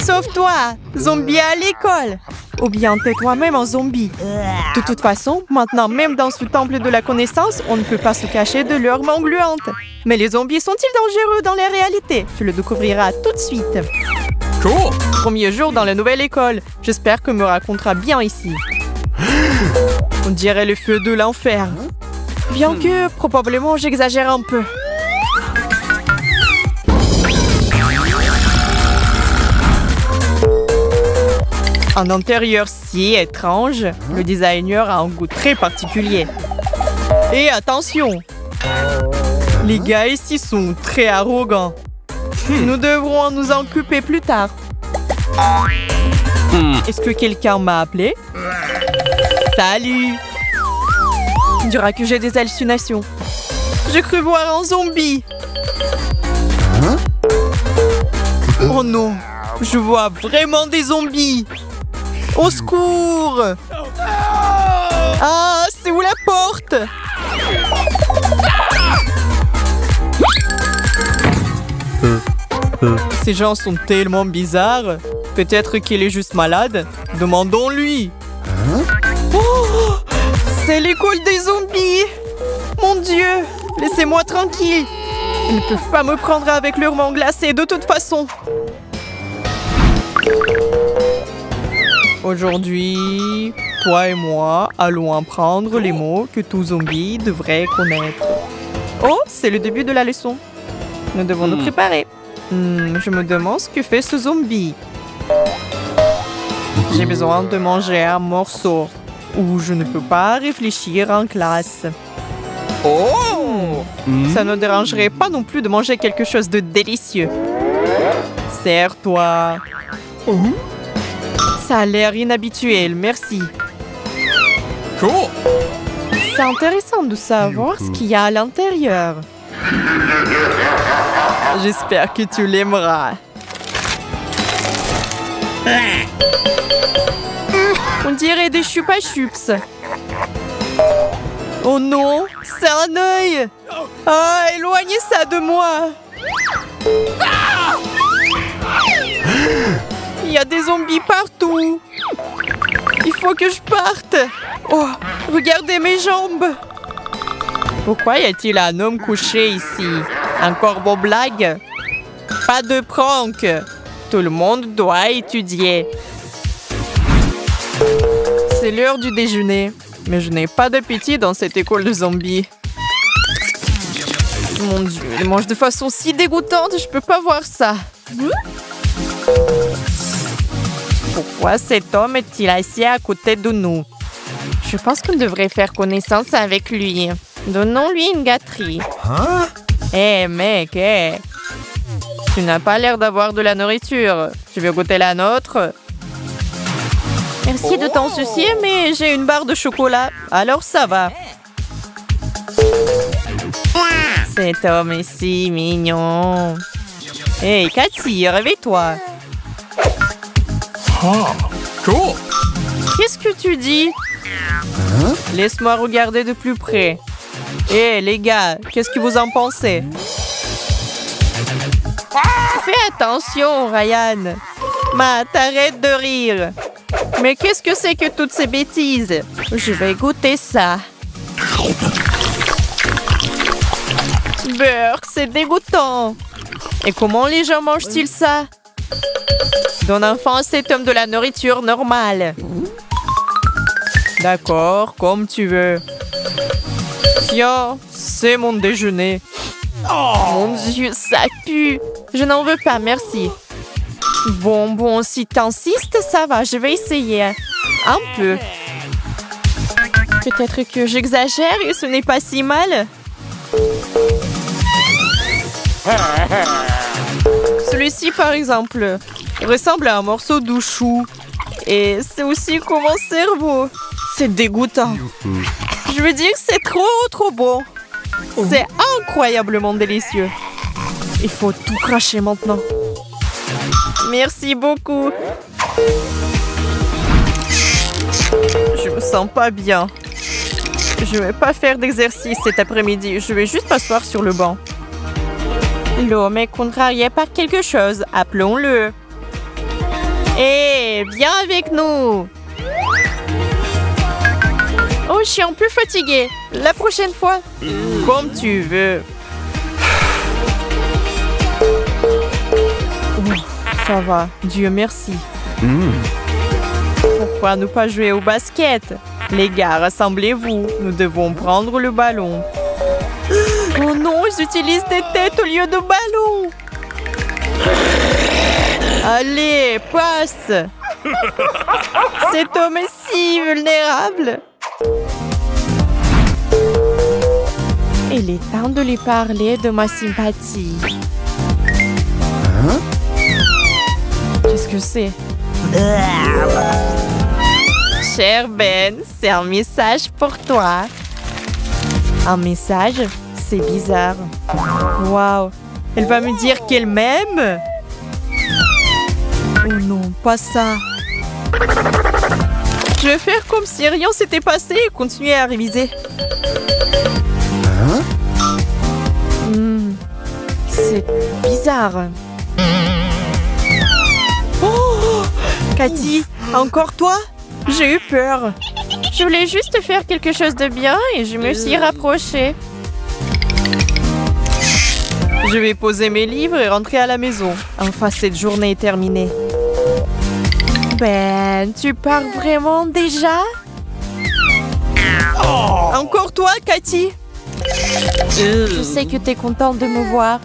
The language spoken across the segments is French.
Sauve-toi, zombie à l'école. Ou bien tais-toi même en zombie. De toute façon, maintenant, même dans ce temple de la connaissance, on ne peut pas se cacher de leurs mains gluantes. Mais les zombies sont-ils dangereux dans la réalité? Tu le découvriras tout de suite. Cool. Premier jour dans la nouvelle école. J'espère que me racontera bien ici. On dirait le feu de l'enfer. Bien que, probablement, j'exagère un peu. Un intérieur si étrange, le designer a un goût très particulier. Et attention, les gars ici sont très arrogants. Nous devrons nous en occuper plus tard. Est-ce que quelqu'un m'a appelé? Salut! On dira que j'ai des hallucinations. J'ai cru voir un zombie. Oh non, je vois vraiment des zombies. Au secours! Ah, c'est où la porte? Ces gens sont tellement bizarres. Peut-être qu'il est juste malade. Demandons-lui. Oh, c'est l'école des zombies! Mon Dieu, laissez-moi tranquille. Ils ne peuvent pas me prendre avec leurs mains glacées de toute façon. Aujourd'hui, toi et moi allons apprendre les mots que tout zombie devrait connaître. Oh, c'est le début de la leçon. Nous devons nous préparer. Je me demande ce que fait ce zombie. J'ai besoin de manger un morceau ou je ne peux pas réfléchir en classe. Oh! Ça ne dérangerait pas non plus de manger quelque chose de délicieux. Serre-toi. Ça a l'air inhabituel, merci. Cool. C'est intéressant de savoir ce qu'il y a à l'intérieur. J'espère que tu l'aimeras. On dirait des chupa-chups. Oh non, c'est un œil. Ah, éloignez ça de moi. Il y a des zombies partout. Il faut que je parte. Oh, regardez mes jambes. Pourquoi y a-t-il un homme couché ici? Encore vos blagues? Pas de prank. Tout le monde doit étudier. C'est l'heure du déjeuner. Mais je n'ai pas d'appétit dans cette école de zombies. Mon Dieu, ils mangent de façon si dégoûtante, je peux pas voir ça. Pourquoi cet homme est-il assis à côté de nous? Je pense qu'on devrait faire connaissance avec lui. Donnons-lui une gâterie. Hé, mec, hé. Tu n'as pas l'air d'avoir de la nourriture. Tu veux goûter la nôtre? Merci de t'en soucier, mais j'ai une barre de chocolat. Alors ça va. Cet homme est si mignon. Hé, Cathy, réveille-toi. Cool. Qu'est-ce que tu dis? Laisse-moi regarder de plus près. Hé, les gars, qu'est-ce que vous en pensez? Fais attention, Ryan. Matt, arrête de rire. Mais qu'est-ce que c'est que toutes ces bêtises? Je vais goûter ça. Burk, c'est dégoûtant. Et comment les gens mangent-ils ça? Donne enfin à cet homme de la nourriture normale. D'accord, comme tu veux. Tiens, c'est mon déjeuner. Oh mon Dieu, ça pue. Je n'en veux pas, merci. Bon, si t'insistes, ça va, je vais essayer. Un peu. Peut-être que j'exagère et ce n'est pas si mal. Celui-ci, par exemple, ressemble à un morceau de chou. Et c'est aussi comme mon cerveau. C'est dégoûtant. Je veux dire que c'est trop bon. C'est incroyablement délicieux. Il faut tout cracher maintenant. Merci beaucoup. Je me sens pas bien. Je vais pas faire d'exercice cet après-midi. Je vais juste m'asseoir sur le banc. L'homme est contrarié par quelque chose. Appelons-le. Hé, viens avec nous. Oh, je suis un peu fatiguée. La prochaine fois. Comme tu veux. Oh, ça va, Dieu merci. Pourquoi ne pas jouer au basket? Les gars, rassemblez-vous. Nous devons prendre le ballon. Oh non, j'utilise des têtes au lieu de ballon. Allez, passe. Cet homme est si vulnérable. Il est temps de lui parler de ma sympathie. Qu'est-ce que c'est? Cher Ben, c'est un message pour toi. Un message? C'est bizarre. Waouh, elle va me dire qu'elle m'aime? Oh non, pas ça. Je vais faire comme si rien s'était passé et continuer à réviser. C'est bizarre. Oh, Cathy, encore toi? J'ai eu peur. Je voulais juste faire quelque chose de bien et je me suis rapprochée. Je vais poser mes livres et rentrer à la maison. Enfin, cette journée est terminée. Ben, tu pars vraiment déjà? Encore toi, Cathy? Je sais que t'es contente de me voir.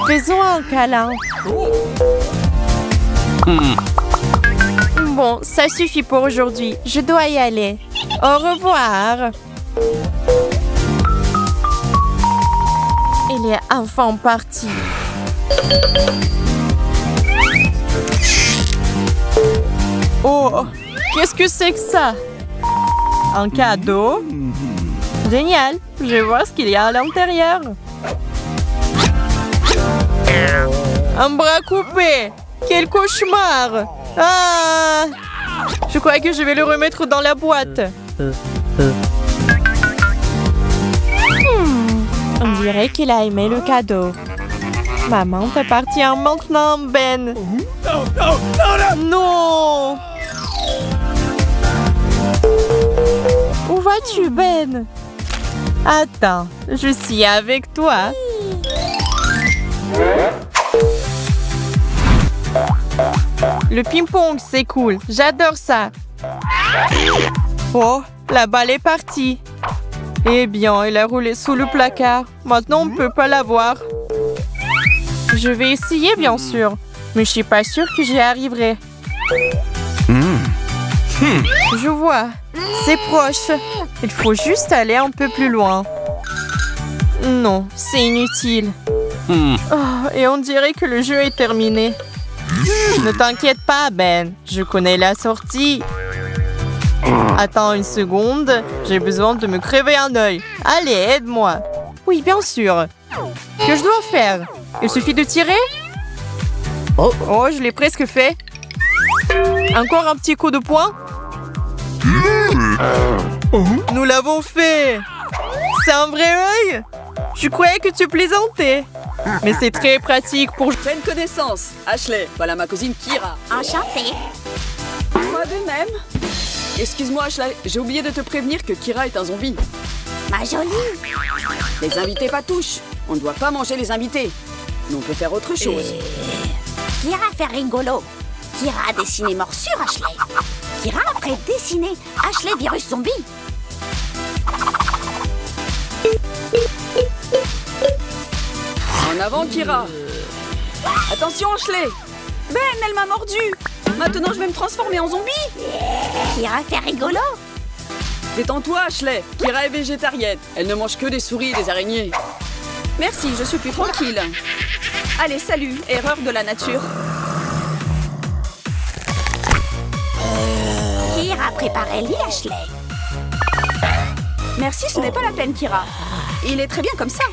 Faisons un câlin. Bon, ça suffit pour aujourd'hui. Je dois y aller. Au revoir. Il est enfin parti. Oh, qu'est-ce que c'est que ça? Un cadeau? Génial. Je vais voir ce qu'il y a à l'intérieur. Un bras coupé. Quel cauchemar. Ah! Je crois que je vais le remettre dans la boîte. On dirait qu'il a aimé le cadeau. Maman t'appartient maintenant, Ben. Non! Où vas-tu, Ben? Attends, je suis avec toi. Le ping-pong, c'est cool. J'adore ça. Oh, la balle est partie. Eh bien, elle a roulé sous le placard. Maintenant, on ne peut pas la voir. Je vais essayer, bien sûr. Mais je suis pas sûre que j'y arriverai. Je vois. C'est proche. Il faut juste aller un peu plus loin. Non, c'est inutile. Oh, et on dirait que le jeu est terminé. Ne t'inquiète pas, Ben. Je connais la sortie. Attends une seconde. J'ai besoin de me crever un œil. Allez, aide-moi. Oui, bien sûr. Que je dois faire? Il suffit de tirer? Oh, je l'ai presque fait. Encore un petit coup de poing? Nous l'avons fait. C'est un vrai œil? Je croyais que tu plaisantais. Mais c'est très pratique pour... Pleine connaissance. Ashley, voilà ma cousine Kira. Enchantée. Moi de même. Excuse-moi, Ashley, j'ai oublié de te prévenir que Kira est un zombie. Ma jolie. Les invités pas touchent. On ne doit pas manger les invités. Mais on peut faire autre chose. Kira fait rigolo. Kira a dessiné morsure, Ashley. Kira après dessiné Ashley virus zombie. En avant, Kira. Attention, Ashley. Ben, elle m'a mordu. Maintenant, je vais me transformer en zombie. Kira fait rigolo. Détends-toi, Ashley. Kira est végétarienne. Elle ne mange que des souris et des araignées. Merci, je suis plus tranquille. Allez, salut, erreur de la nature. Kira prépare le lit, Ashley. Merci, ce n'est pas la peine, Kira. Il est très bien comme ça.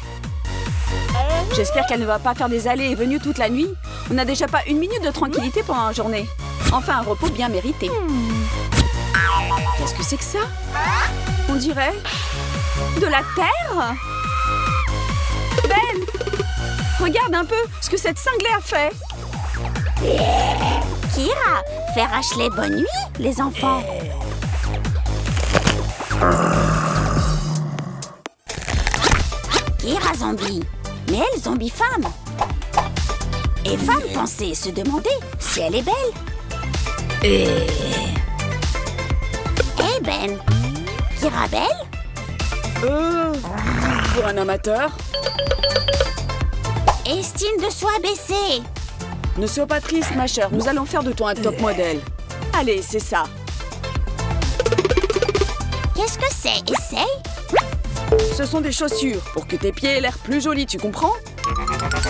J'espère qu'elle ne va pas faire des allées et venues toute la nuit. On n'a déjà pas une minute de tranquillité pendant la journée. Enfin, un repos bien mérité. Qu'est-ce que c'est que ça? On dirait... de la terre? Ben! Regarde un peu ce que cette cinglée a fait. Kira, faire Ashley bonne nuit, les enfants. Kira zombie, mais elle zombie femme. Et femme pensait se demander si elle est belle. Eh Ben, Kira belle? Pour un amateur, Estime de soi baissée. ne sois pas triste, ma chère. Nous allons faire de toi un top modèle. Allez, c'est ça. Qu'est-ce que c'est? Essaye. Ce sont des chaussures pour que tes pieds aient l'air plus jolis, tu comprends?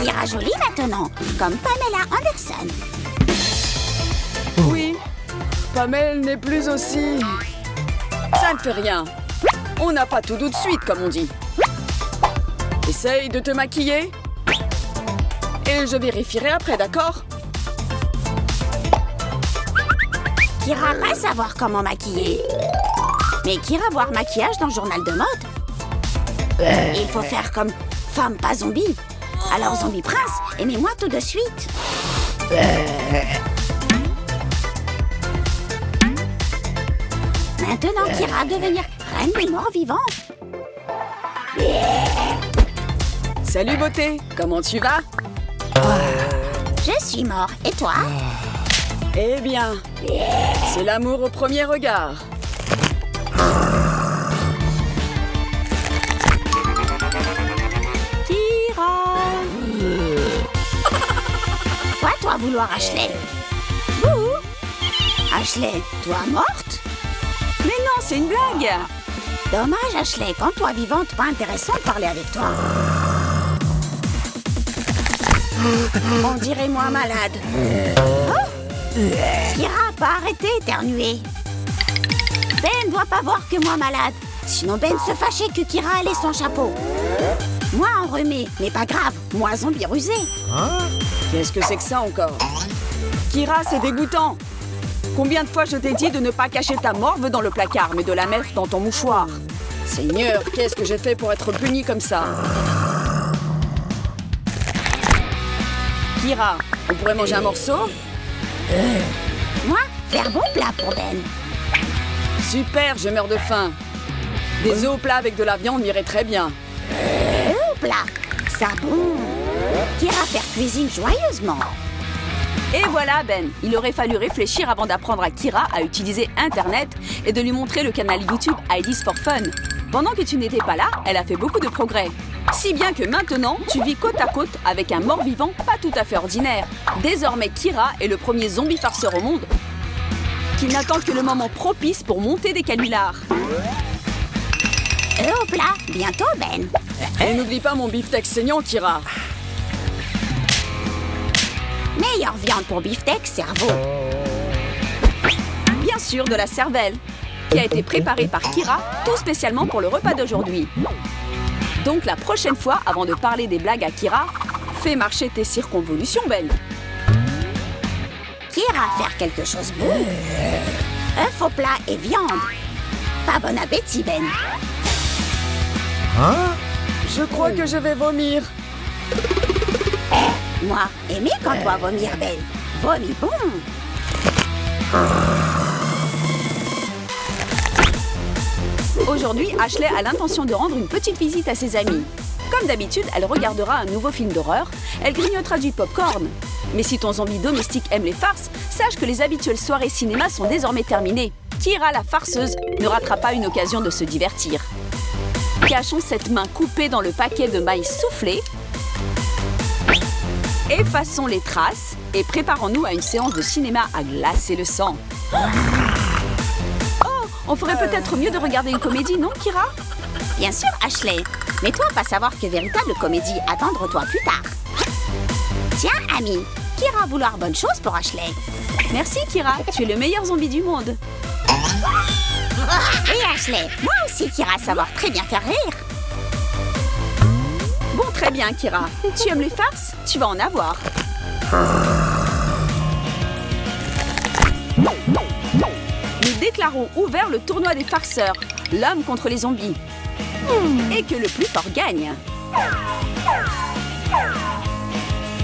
Kira jolie maintenant, comme Pamela Anderson. Oui. Pamela n'est plus aussi... Ça ne fait rien. On n'a pas tout de suite, comme on dit. Essaye de te maquiller. Et je vérifierai après, d'accord? Kira pas savoir comment maquiller. Mais Kira voir maquillage dans le journal de mode. Il faut faire comme femme pas zombie. Alors zombie prince, aimez-moi tout de suite. Maintenant Kira devenir reine des morts vivants. Salut, beauté. Comment tu vas? Je suis mort. Et toi? Eh bien, c'est l'amour au premier regard. Kira. Quoi toi vouloir Ashley? Bouh. Ashley, toi morte? Mais non, c'est une blague. Dommage Ashley, quand toi vivante, pas intéressant de parler avec toi. On dirait moi malade. Oh. Kira, pas arrêter d'éternuer. Ben doit pas voir que moi malade. Sinon Ben se fâchait que Kira allait son chapeau. Moi enrhumé, mais pas grave. Moi zombie rusé. Qu'est-ce que c'est que ça encore? Kira, c'est dégoûtant. Combien de fois je t'ai dit de ne pas cacher ta morve dans le placard, mais de la mettre dans ton mouchoir? Seigneur, qu'est-ce que j'ai fait pour être punie comme ça? Kira, on pourrait manger un morceau? Moi, faire bon plat pour Ben. Super, je meurs de faim. Des œufs au plat avec de la viande m'iraient très bien. Plat, ça bon. Kira faire cuisine joyeusement. Et voilà, Ben. Il aurait fallu réfléchir avant d'apprendre à Kira à utiliser Internet et de lui montrer le canal YouTube Ideas for Fun. Pendant que tu n'étais pas là, elle a fait beaucoup de progrès. Si bien que maintenant, tu vis côte à côte avec un mort-vivant pas tout à fait ordinaire. Désormais, Kira est le premier zombie farceur au monde qui n'attend que le moment propice pour monter des canulars. Au plat, bientôt Ben. Et n'oublie pas mon beefsteak saignant, Kira. Meilleure viande pour beefsteak, cerveau. Bien sûr, de la cervelle, qui a été préparée par Kira, tout spécialement pour le repas d'aujourd'hui. Donc la prochaine fois, avant de parler des blagues à Kira, fais marcher tes circonvolutions, Ben. Kira faire quelque chose de bon. Œuf au plat et viande. Pas bon appétit, Ben. Je crois que je vais vomir. Moi, aimé quand toi vomir, Ben. Vomis bon. Aujourd'hui, Ashley a l'intention de rendre une petite visite à ses amis. Comme d'habitude, elle regardera un nouveau film d'horreur, elle grignotera du popcorn. Mais si ton zombie domestique aime les farces, sache que les habituelles soirées cinéma sont désormais terminées. Kira, la farceuse, ne ratera pas une occasion de se divertir. Cachons cette main coupée dans le paquet de maïs soufflé. Effaçons les traces et préparons-nous à une séance de cinéma à glacer le sang. Oh, on ferait peut-être mieux de regarder une comédie, non, Kira? Bien sûr, Ashley. Mais toi, pas savoir que véritable comédie, attendre-toi plus tard. Tiens, ami, Kira vouloir bonne chose pour Ashley. Merci, Kira. Tu es le meilleur zombie du monde. Oui, Ashley, moi aussi, Kira savoir très bien faire rire. Bon, très bien, Kira. Tu aimes les farces? Tu vas en avoir. Nous déclarons ouvert le tournoi des farceurs, l'homme contre les zombies. Et que le plus fort gagne.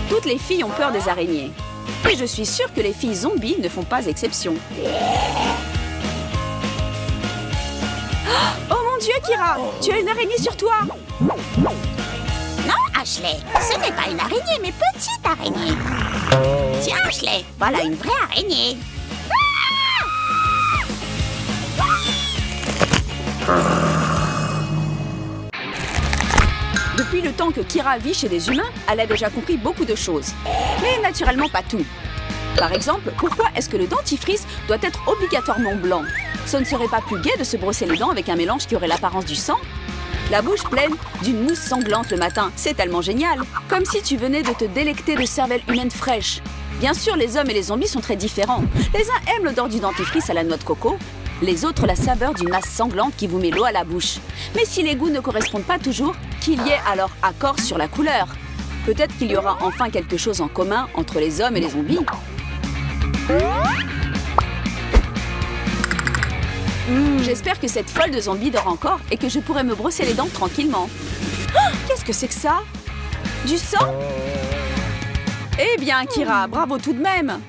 Toutes les filles ont peur des araignées. Et je suis sûre que les filles zombies ne font pas exception. Oh mon Dieu, Kira! Tu as une araignée sur toi! Non, Ashley, ce n'est pas une araignée, mais petite araignée. Tiens, Ashley, voilà une vraie araignée. Depuis le temps que Kira vit chez des humains, elle a déjà compris beaucoup de choses. Mais naturellement pas tout. Par exemple, pourquoi est-ce que le dentifrice doit être obligatoirement blanc? Ce ne serait pas plus gai de se brosser les dents avec un mélange qui aurait l'apparence du sang? La bouche pleine d'une mousse sanglante le matin, c'est tellement génial. Comme si tu venais de te délecter de cervelle humaine fraîche. Bien sûr, les hommes et les zombies sont très différents. Les uns aiment l'odeur du dentifrice à la noix de coco, les autres la saveur d'une masse sanglante qui vous met l'eau à la bouche. Mais si les goûts ne correspondent pas toujours, qu'il y ait alors accord sur la couleur. Peut-être qu'il y aura enfin quelque chose en commun entre les hommes et les zombies. J'espère que cette folle de zombie dort encore et que je pourrai me brosser les dents tranquillement. Oh, qu'est-ce que c'est que ça? Du sang? Eh bien, Kira, bravo tout de même.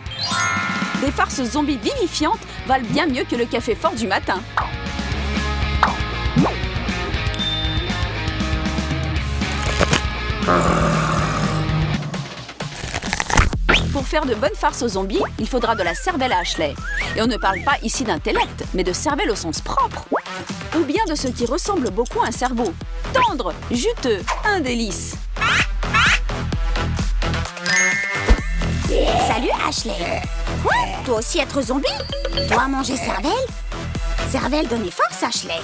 Des farces zombies vivifiantes valent bien mieux que le café fort du matin. Pour faire de bonnes farces aux zombies, il faudra de la cervelle à Ashley. Et on ne parle pas ici d'intellect, mais de cervelle au sens propre. Ou bien de ce qui ressemble beaucoup à un cerveau. Tendre, juteux, un délice. Salut, Ashley. Quoi? Toi aussi être zombie? Toi manger cervelle? Cervelle donnait force, Ashley.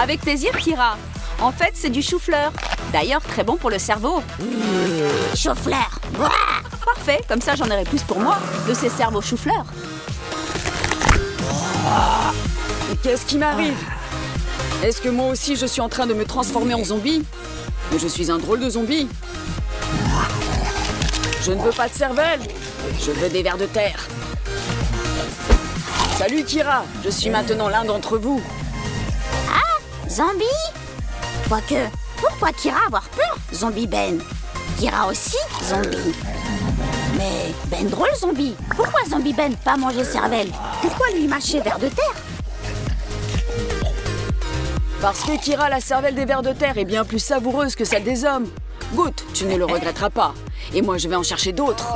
Avec plaisir, Kira. En fait, c'est du chou-fleur. D'ailleurs, très bon pour le cerveau. Chou-fleur. Parfait, comme ça j'en aurai plus pour moi, de ces cerveaux chou-fleur. Qu'est-ce qui m'arrive? Est-ce que moi aussi je suis en train de me transformer en zombie? Mais je suis un drôle de zombie. Je ne veux pas de cervelle, je veux des vers de terre. Salut Kira, je suis maintenant l'un d'entre vous. Zombie? Quoique, pourquoi Kira avoir peur? Zombie Ben. Kira aussi, zombie. Mais Ben drôle zombie. Pourquoi zombie Ben pas manger cervelle? Pourquoi lui mâcher vers de terre? Parce que Kira, la cervelle des vers de terre est bien plus savoureuse que celle des hommes. Goûte, tu ne le regretteras pas. Et moi, je vais en chercher d'autres.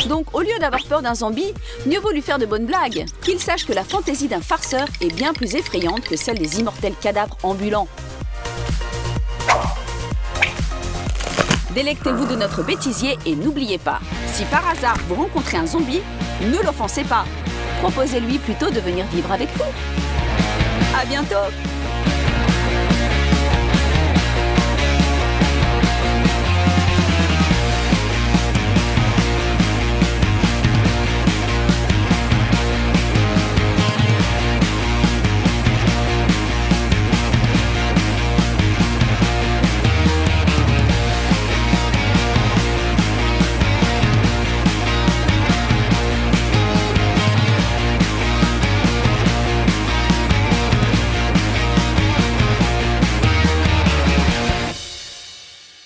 Donc, au lieu d'avoir peur d'un zombie, mieux vaut lui faire de bonnes blagues. Qu'il sache que la fantaisie d'un farceur est bien plus effrayante que celle des immortels cadavres ambulants. Délectez-vous de notre bêtisier et n'oubliez pas, si par hasard vous rencontrez un zombie, ne l'offensez pas. Proposez-lui plutôt de venir vivre avec vous. À bientôt!